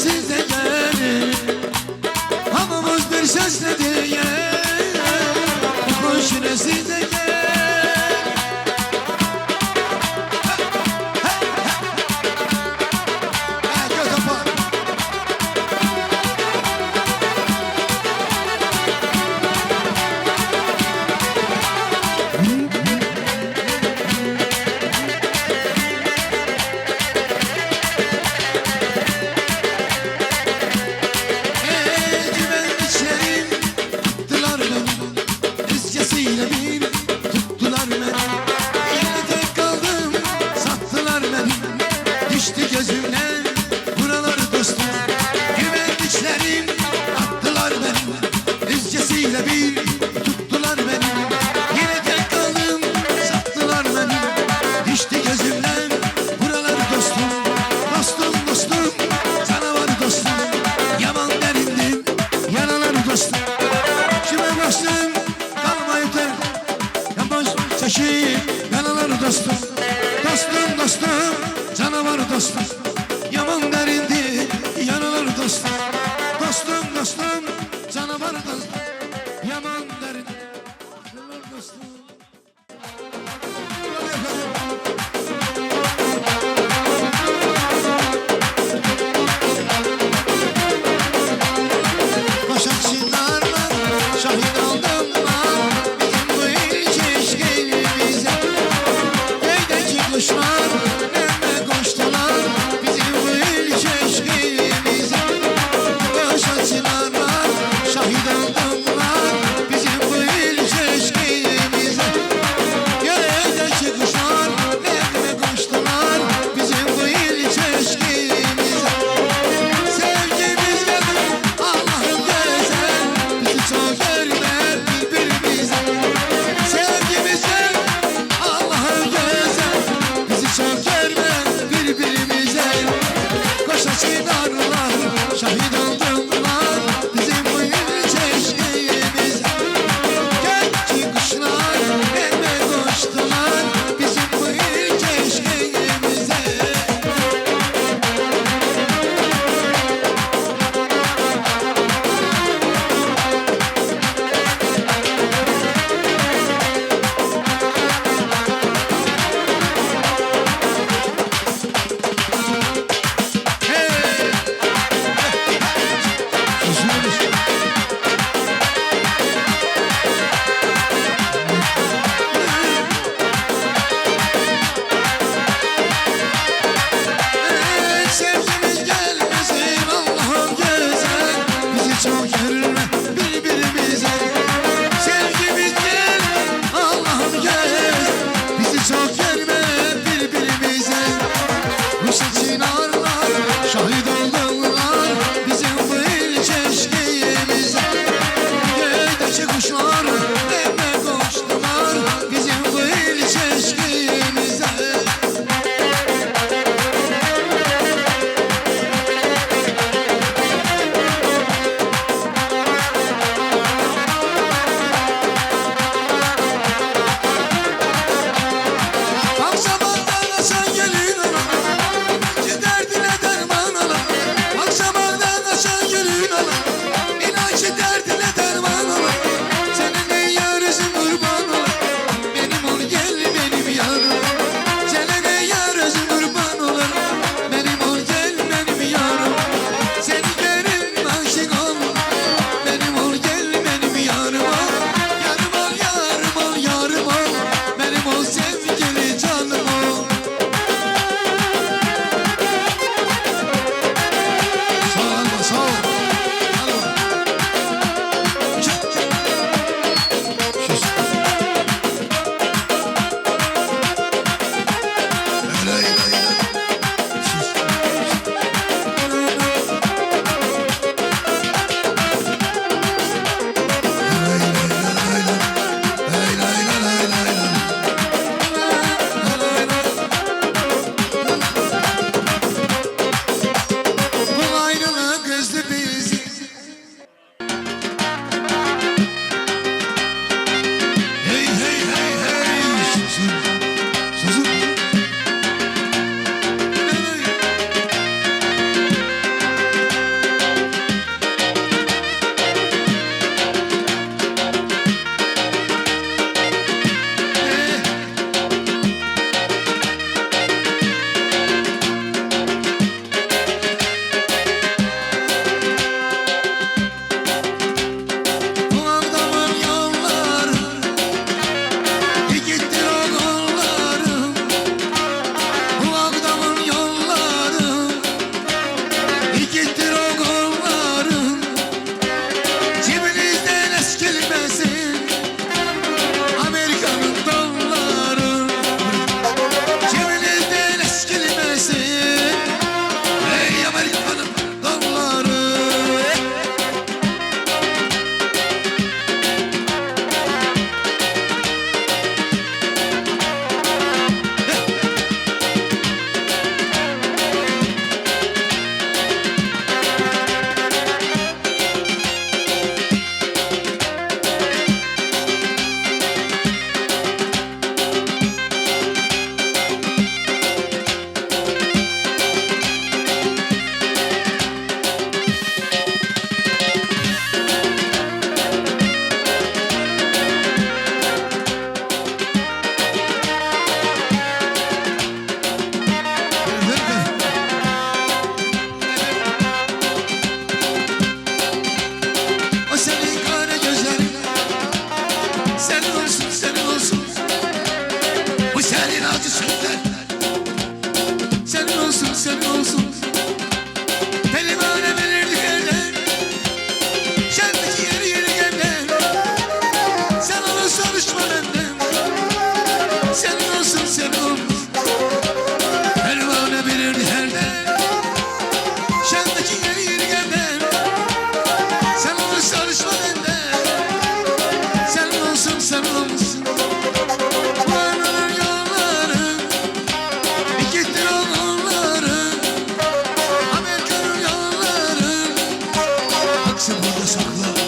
siz de gelin. Havamız bir sesle diye, koş yine siz de gelin. Yaralar dostum, dostum, dostum, canavar dostum. Yaman derindi, yaralar dostum. Dostum, dostum, canavar dostum. Yaman derindi, yaralar dostum. Düşman önüne koştular bizim bu ilk eşkimize. Gittir o kolların cebinizden eskilmesin Amerika'nın doları cebinizden eskilmesin Ey Amerika'nın doları O senin kara gözlerin senin olsun, senin olsun Bu senin acı sözler senin olsun, senin olsun Pelimane belirdik eller Şendeki yeri yeri gemler Sen onu soruşma benden Senin olsun, senin olsun Pelimane belirdik eller Şendeki yeri yeri gemler Sen onu soruşma benden Senin olsun, senin olsun Varmanın yolları Gittir onları Amerika'nın yolları Aksi burada sakla